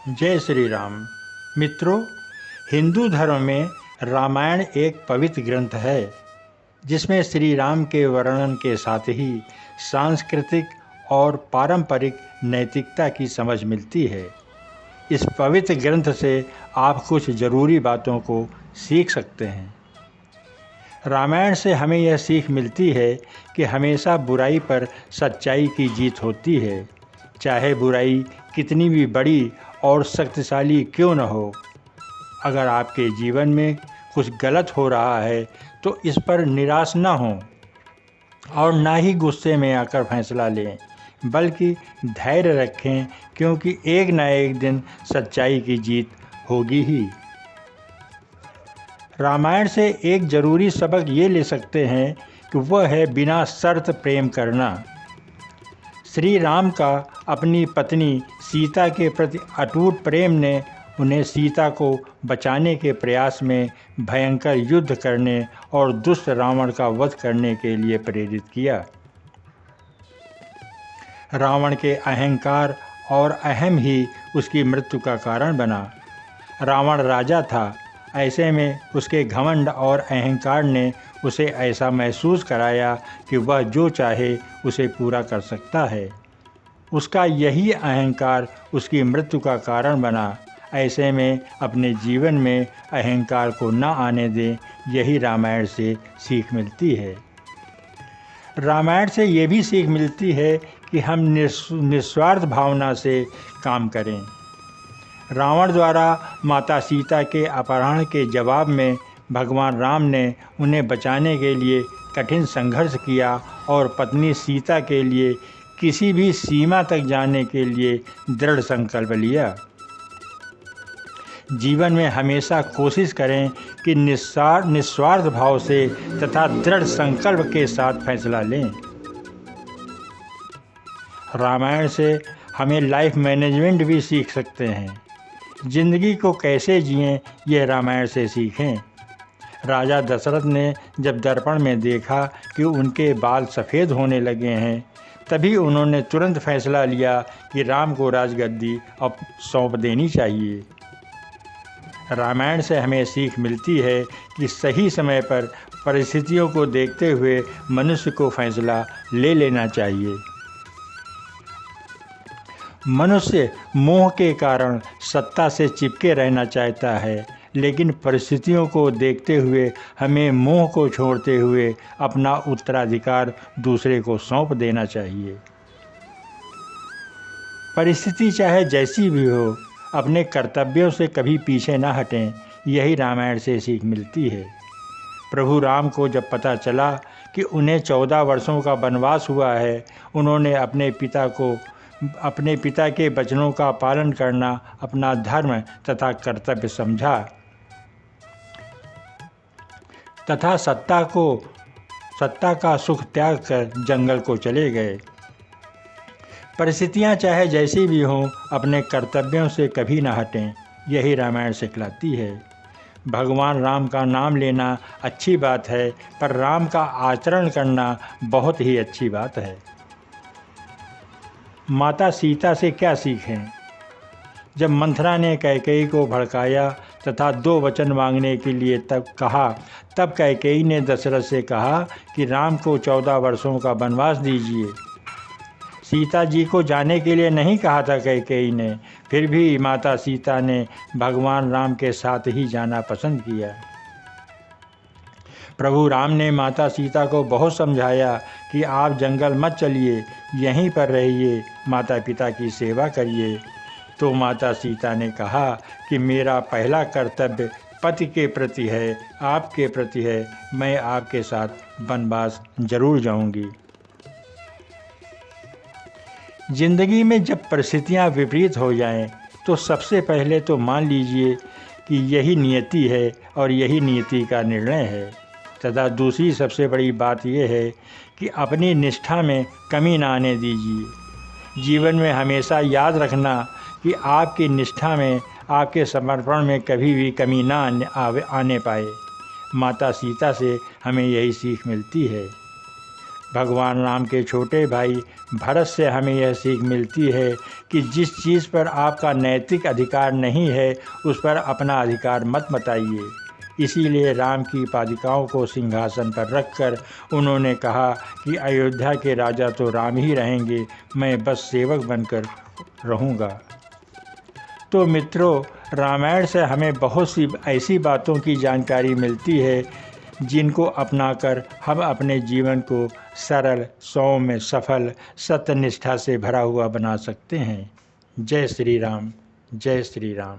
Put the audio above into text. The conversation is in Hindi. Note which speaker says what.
Speaker 1: जय श्री राम। मित्रों, हिंदू धर्म में रामायण एक पवित्र ग्रंथ है जिसमें श्री राम के वर्णन के साथ ही सांस्कृतिक और पारंपरिक नैतिकता की समझ मिलती है। इस पवित्र ग्रंथ से आप कुछ ज़रूरी बातों को सीख सकते हैं। रामायण से हमें यह सीख मिलती है कि हमेशा बुराई पर सच्चाई की जीत होती है, चाहे बुराई कितनी भी बड़ी और शक्तिशाली क्यों न हो। अगर आपके जीवन में कुछ गलत हो रहा है तो इस पर निराश न हों और ना ही गुस्से में आकर फैसला लें, बल्कि धैर्य रखें, क्योंकि एक न एक दिन सच्चाई की जीत होगी ही। रामायण से एक ज़रूरी सबक ये ले सकते हैं कि वह है बिना शर्त प्रेम करना। श्री राम का अपनी पत्नी सीता के प्रति अटूट प्रेम ने उन्हें सीता को बचाने के प्रयास में भयंकर युद्ध करने और दुष्ट रावण का वध करने के लिए प्रेरित किया। रावण के अहंकार और अहम ही उसकी मृत्यु का कारण बना। रावण राजा था, ऐसे में उसके घमंड और अहंकार ने उसे ऐसा महसूस कराया कि वह जो चाहे उसे पूरा कर सकता है। उसका यही अहंकार उसकी मृत्यु का कारण बना। ऐसे में अपने जीवन में अहंकार को न आने दें, यही रामायण से सीख मिलती है। रामायण से ये भी सीख मिलती है कि हम निस्वार्थ भावना से काम करें। रावण द्वारा माता सीता के अपहरण के जवाब में भगवान राम ने उन्हें बचाने के लिए कठिन संघर्ष किया और पत्नी सीता के लिए किसी भी सीमा तक जाने के लिए दृढ़ संकल्प लिया। जीवन में हमेशा कोशिश करें कि निस्वार्थ भाव से तथा दृढ़ संकल्प के साथ फैसला लें। रामायण से हमें लाइफ मैनेजमेंट भी सीख सकते हैं। जिंदगी को कैसे जिएं, यह रामायण से सीखें। राजा दशरथ ने जब दर्पण में देखा कि उनके बाल सफ़ेद होने लगे हैं, तभी उन्होंने तुरंत फैसला लिया कि राम को राजगद्दी अब सौंप देनी चाहिए। रामायण से हमें सीख मिलती है कि सही समय पर परिस्थितियों को देखते हुए मनुष्य को फैसला ले लेना चाहिए। मनुष्य मोह के कारण सत्ता से चिपके रहना चाहता है, लेकिन परिस्थितियों को देखते हुए हमें मोह को छोड़ते हुए अपना उत्तराधिकार दूसरे को सौंप देना चाहिए। परिस्थिति चाहे जैसी भी हो, अपने कर्तव्यों से कभी पीछे न हटें, यही रामायण से सीख मिलती है। प्रभु राम को जब पता चला कि उन्हें 14 वर्षों का वनवास हुआ है, उन्होंने अपने पिता के वचनों का पालन करना अपना धर्म तथा कर्तव्य समझा तथा सत्ता का सुख त्याग कर जंगल को चले गए। परिस्थितियां चाहे जैसी भी हों, अपने कर्तव्यों से कभी न हटें, यही रामायण सिखलाती है। भगवान राम का नाम लेना अच्छी बात है, पर राम का आचरण करना बहुत ही अच्छी बात है। माता सीता से क्या सीखें? जब मंथरा ने कैकेयी को भड़काया तथा 2 वचन मांगने के लिए तब कैकेयी ने दशरथ से कहा कि राम को 14 वर्षों का वनवास दीजिए। सीता जी को जाने के लिए नहीं कहा था कैकेयी ने, फिर भी माता सीता ने भगवान राम के साथ ही जाना पसंद किया। प्रभु राम ने माता सीता को बहुत समझाया कि आप जंगल मत चलिए, यहीं पर रहिए, माता पिता की सेवा करिए। तो माता सीता ने कहा कि मेरा पहला कर्तव्य पति के प्रति है, आपके प्रति है, मैं आपके साथ वनवास जरूर जाऊंगी। जिंदगी में जब परिस्थितियां विपरीत हो जाएं, तो सबसे पहले तो मान लीजिए कि यही नियति है और यही नियति का निर्णय है। तथा दूसरी सबसे बड़ी बात यह है कि अपनी निष्ठा में कमी ना आने दीजिए। जीवन में हमेशा याद रखना कि आपकी निष्ठा में, आपके समर्पण में कभी भी कमी ना आने पाए। माता सीता से हमें यही सीख मिलती है। भगवान राम के छोटे भाई भरत से हमें यह सीख मिलती है कि जिस चीज़ पर आपका नैतिक अधिकार नहीं है उस पर अपना अधिकार मत बताइए। इसीलिए राम की पादिकाओं को सिंहासन पर रखकर उन्होंने कहा कि अयोध्या के राजा तो राम ही रहेंगे, मैं बस सेवक बनकर रहूँगा। तो मित्रों, रामायण से हमें बहुत सी ऐसी बातों की जानकारी मिलती है जिनको अपनाकर हम अपने जीवन को सरल, सौम्य, सफल, सत्यनिष्ठा से भरा हुआ बना सकते हैं। जय श्री राम, जय श्री राम।